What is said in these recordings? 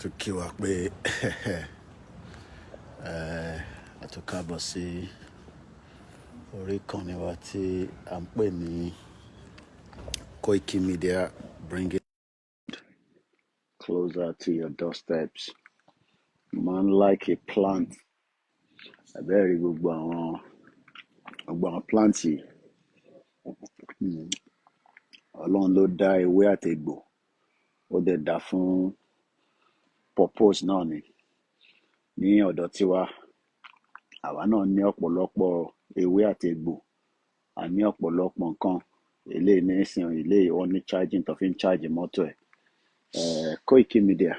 to kí wa pé a tún kábọ̀ sí orí ìkànnì wa tí à ń pè ní Koikimedia, bringing closer to your doorsteps. Man like a plant. Abẹ́rẹ́ gbogbo àwọn plant yìí. Ọlọ́run ló dá ewé àtegbò. Ó dẹ̀ dá fún purpose náà ni. Ní ọ̀dọ̀ tiwa, àwa náà ní ọ̀pọ̀lọpọ̀ ewé àtegbò. A ní ọ̀pọ̀lọpọ̀ nǹkan. Eléyìí ní ìsìn, eléyìí wọ́n ní charging tó fi ń charge mọ́tò ẹ̀. Koikimedia,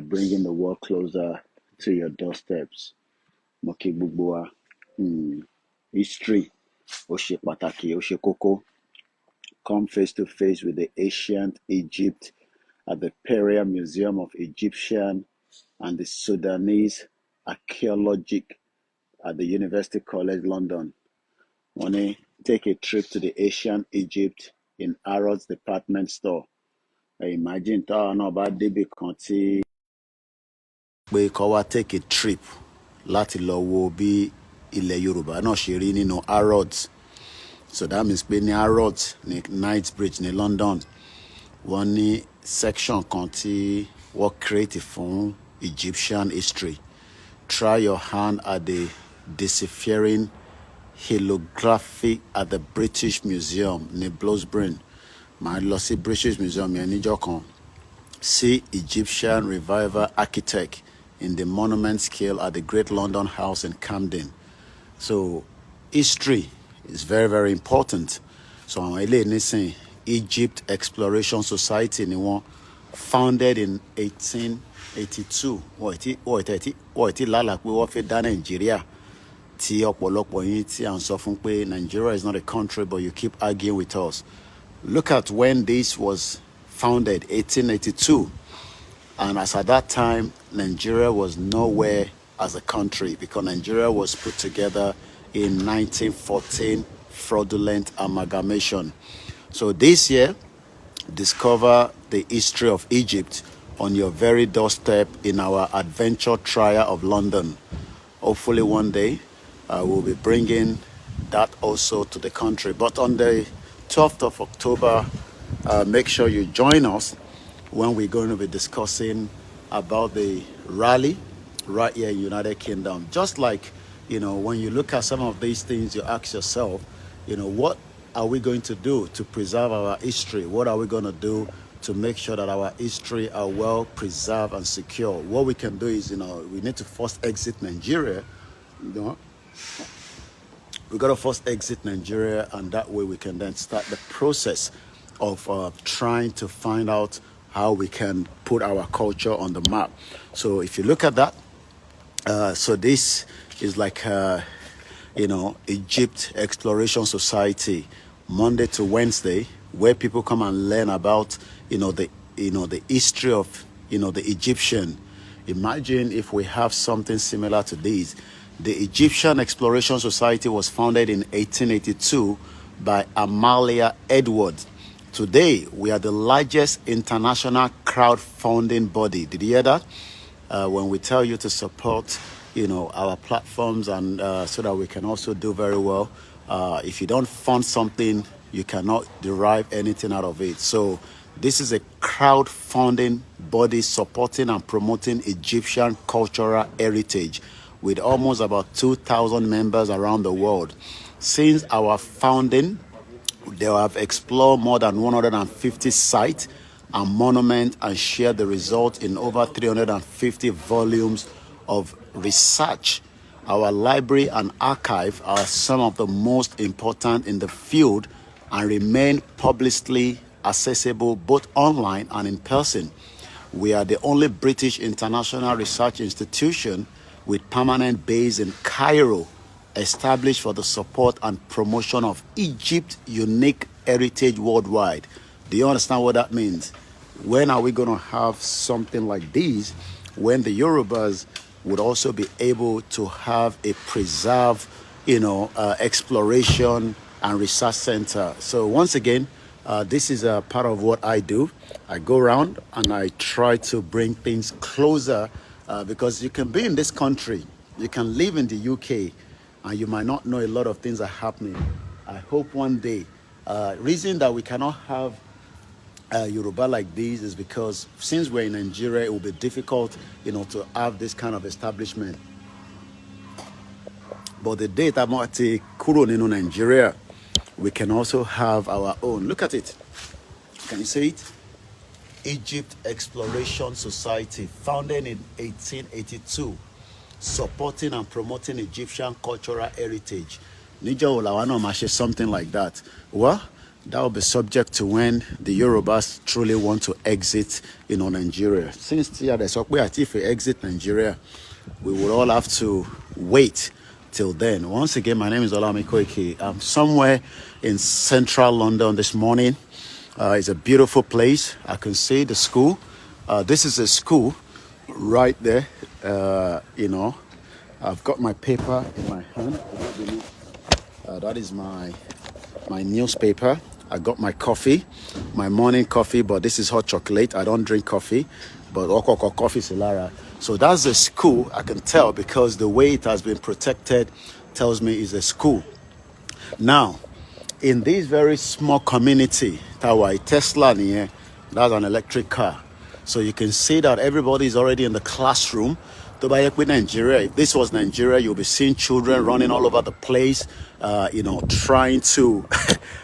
bringing the world closer to your doorsteps. Mo kí gbogbo wa. History ó ṣe pàtàkì, ó ṣe kókó. Come face to face with the ancient Egypt at the Imperial Museum of Egyptian and the Sudanese Archaeology at the University College London. Take a trip to the ancient Egypt in Harrods department store. Imagine táwọn náà bá débi kan tí pé kó wá take a trip láti lọ wo bí ilẹ̀ Yorùbá náà ṣe rí nínú Harrods. So that means pé ní Harrods ní Knightsbridge ní London wọ́n ní section kan tí wọ́n create fún Egyptian history. Try your hand at the deciphering hieroglyphy at the British Museum ní Bloomsbury. Màá lọ sí British Museum yẹn níjọ́ kan. See Egyptian revival architect in the monument scale at the Great London House in Camden. So history is very, very important. So àwọn ilé nísìn Egypt Exploration Society ni wọ́n, founded in 1882. Wọ́n ti lálàá pé wọ́n fẹ́ dá Nàìjíríà. Tí ọ̀pọ̀lọpọ̀ yín tí à ń sọ fún pé Nigeria is not a country, but you keep arguing with us. Look at when this was founded, 1882. And as at that time, Nigeria was nowhere as a country because Nigeria was put together in 1914 fraudulent amalgamation. So this year, discover the history of Egypt on your very doorstep in our adventure trial of London. Hopefully one day, we'll be bringing that also to the country. But on the 12th of October, make sure you join us when we're going to be discussing about the rally right here in United Kingdom. Just like, when you look at some of these things, you ask yourself, what are we going to do to preserve our history? What are we going to do to make sure that our history are well preserved and secure? What we can do is, we need to first exit Nigeria. We got to first exit Nigeria, and that way we can then start the process of trying to find out how we can put our culture on the map. So if you look at that, so this is like, Egypt Exploration Society, Monday to Wednesday, where people come and learn about, the history of, the Egyptian. Imagine if we have something similar to this. The Egyptian Exploration Society was founded in 1882 by Amalia Edwards. Today, we are the largest international crowdfunding body. Did you hear that? When we tell you to support, our platforms and so that we can also do very well. If you don't fund something, you cannot derive anything out of it. So this is a crowdfunding body supporting and promoting Egyptian cultural heritage with almost about 2,000 members around the world. Since our founding, they have explored more than 150 sites and monuments and shared the results in over 350 volumes of research. Our library and archive are some of the most important in the field and remain publicly accessible both online and in person. We are the only British international research institution with permanent base in Cairo, established for the support and promotion of Egypt's unique heritage worldwide. Do you understand what that means? When are we going to have something like this when the Yorubas would also be able to have a preserved, exploration and research center? So once again, This is a part of what I do. I go around and I try to bring things closer because you can be in this country, you can live in the UK, and you might not know a lot of things are happening. I hope one day. Reason that we cannot have Yoruba like this is because since we're in Nigeria, it will be difficult, to have this kind of establishment. But the day that Mati Kuro in Nigeria, we can also have our own. Look at it. Can you see it? Egypt Exploration Society, founded in 1882, supporting and promoting Egyptian cultural heritage. Nijo Olawano Mashe, something like that. Well, that will be subject to when the Yorubas truly want to exit, Nigeria. Since if we exit Nigeria, we will all have to wait till then. Once again, my name is OLAYOMI KOIKI. I'm somewhere in central London this morning. It's a beautiful place. I can see the school. This is a school right there. I've got my paper in my hand. That is my newspaper. I got my coffee, my morning coffee, but this is hot chocolate. I don't drink coffee, but Okoko coffee is Lara. So that's a school. I can tell because the way it has been protected tells me it's a school. Now, in this very small community, Tawai Tesla, that's an electric car. So you can see that everybody is already in the classroom. Nigeria, if this was Nigeria, you'll be seeing children running all over the place, trying to,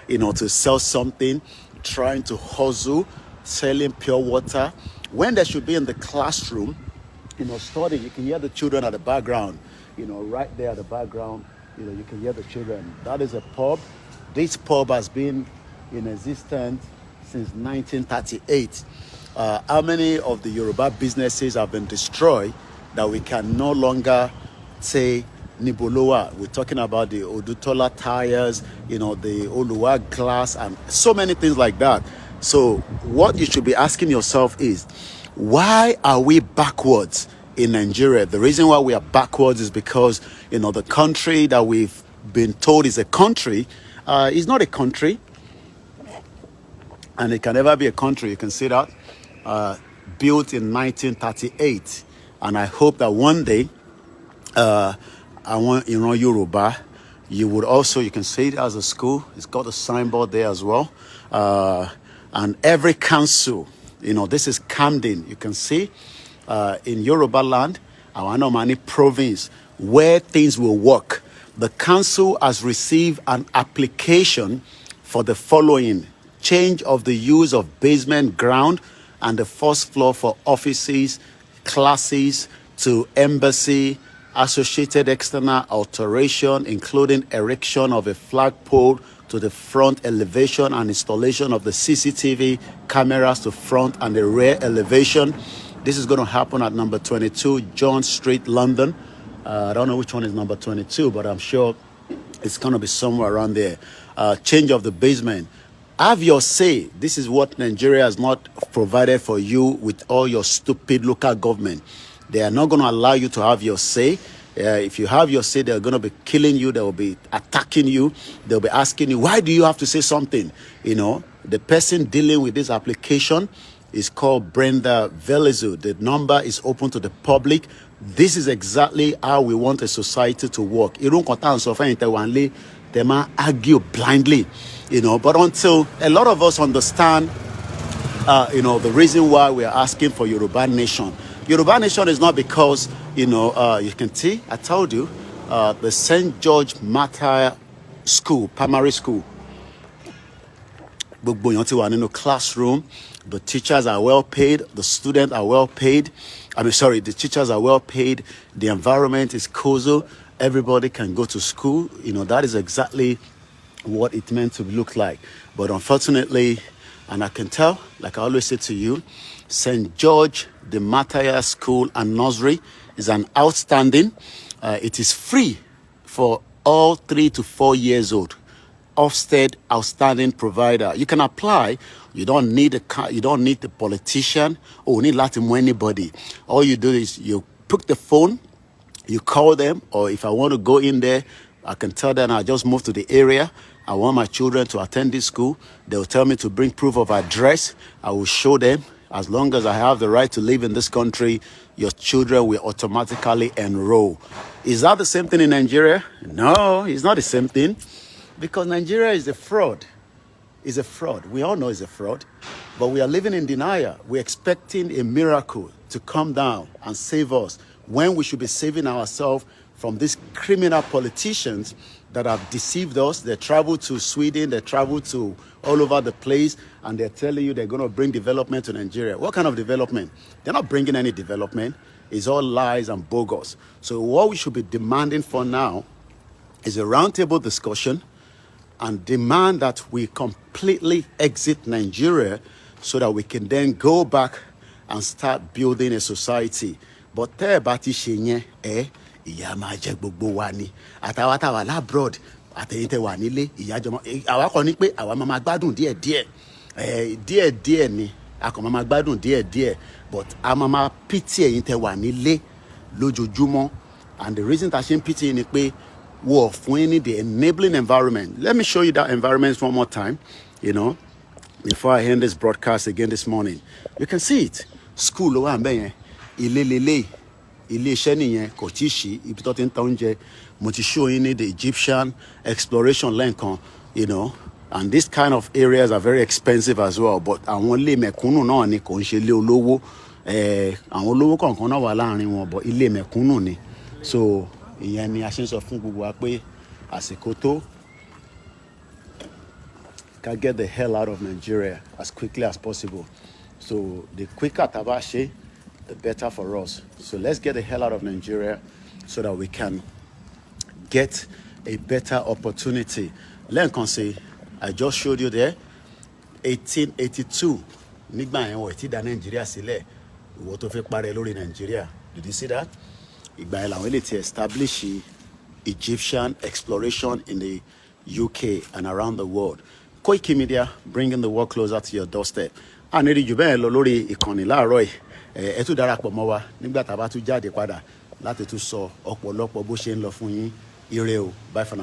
to sell something, trying to hustle, selling pure water. When they should be in the classroom, studying, you can hear the children at the background, right there at the background, you can hear the children. That is a pub. This pub has been in existence since 1938. How many of the Yoruba businesses have been destroyed that we can no longer say Niboloa? We're talking about the Odutola tires, the Oluwa glass, and so many things like that. So what you should be asking yourself is, why are we backwards in Nigeria? The reason why we are backwards is because, the country that we've been told is a country is not a country. And it can never be a country. You can see that. Built in 1938. And I hope that one day, I want, Yoruba, you would also, you can see it as a school. It's got a signboard there as well. And every council, this is Camden. You can see in Yoruba land, our Anomani province, where things will work. The council has received an application for the following: change of the use of basement ground and the first floor for offices, classes to embassy, associated external alteration, including erection of a flagpole to the front elevation and installation of the CCTV cameras to front and the rear elevation. This is going to happen at number 22 John Street, London. I don't know which one is number 22, but I'm sure it's going to be somewhere around there. Change of the basement. Have your say. This is what Nigeria has not provided for you with all your stupid local government. They are not going to allow you to have your say. If you have your say, they're going to be killing you. They will be attacking you. They'll be asking you, why do you have to say something? The person dealing with this application is called Brenda Velezu. The number is open to the public. This is exactly how we want a society to work. They might argue blindly, but until a lot of us understand, the reason why we are asking for Yoruba Nation. Yoruba Nation is not because, you can see, I told you, the St. George Martyr School, primary school, classroom, the teachers are well paid, the students are well paid. The teachers are well paid, the environment is cozy, everybody can go to school. That is exactly what it meant to look like. But unfortunately, and I can tell, like I always say to you, St. George the Martyr School and Nursery is an outstanding. It is free for all 3 to 4 years old. Ofsted outstanding provider. You can apply. You don't need a car. You don't need the politician or need anybody. All you do is you pick the phone, you call them, or if I want to go in there, I can tell them I just moved to the area. I want my children to attend this school. They'll tell me to bring proof of address. I will show them. As long as I have the right to live in this country, your children will automatically enroll. Is that the same thing in Nigeria? No, it's not the same thing, because Nigeria is a fraud. It's a fraud. We all know it's a fraud, but we are living in denial. We're expecting a miracle to come down and save us when we should be saving ourselves from these criminal politicians that have deceived us. They travel to Sweden, they travel to all over the place, and they're telling you they're going to bring development to Nigeria. What kind of development? They're not bringing any development. It's all lies and bogus. So what we should be demanding for now is a roundtable discussion and demand that we completely exit Nigeria so that we can then go back and start building a society. But tẹ́ ẹ bá ti ṣe yẹn, ìyà máa jẹ gbogbo wa ni. Àtàwa tá wà labroad, àtẹ̀yin tẹ́ wà nílé, ìyà jọmọ. Àwa kọ́ ni pé àwa máa gbádùn díẹ̀díẹ̀. Díẹ̀díẹ̀ ni a kàn máa gbádùn díẹ̀díẹ̀, but a máa pity ẹ̀yin tẹ́ wà nílé lójoojúmọ́. And the reason that ṣe ń pity ni pé wọ́n fún ní the enabling environment. Let me show you that environment one more time, before I end this broadcast again this morning. You can see it. School ló wà ńbẹ̀ yẹn. Ilé lélẹ̀, ilé iṣẹ́ nìyẹn, kò tí ì ṣí, ibi tó ti ń ta oúnjẹ. Mo ti show yín ní the Egyptian exploration lẹ́ǹkan, and these kind of areas are very expensive as well, but àwọn ilé mẹ̀kúnnù náà ni, kò ń ṣe ilé olówó. Àwọn olówó kọ̀ọ̀kan náà wà láàrin wọn, but ilé mẹ̀kúnnù ni. So ìyẹn ni a ṣe ń sọ fún gbogbo wa pé àsìkò tó ká get the hell out of Nigeria as quickly as possible. So the quicker tá bá ṣe, the better for us. So let's get the hell out of Nigeria so that we can get a better opportunity. Lẹ́ǹkan sí, I just showed you there, 1882. Nígbà yẹn wọ́n ti dá Nigeria sílẹ̀. Ìwọ tó fẹ́ parẹ́ lórí Nigeria. Did you see that? Ìgbà yẹn làwọn eléyìí ti establish Egyptian exploration in the UK and around the world. Koikimedia, bringing the world closer to your doorstep. Àníri jù bẹ́ẹ̀ lọ lórí ìkànnì láàárọ̀ yìí. Ẹ tún darapọ̀ mọ́ wa nígbà tá a bá tún jáde padà láti tún sọ ọ̀pọ̀lọpọ̀ bó ṣe ń lọ fún yín. Ire o, bye for now.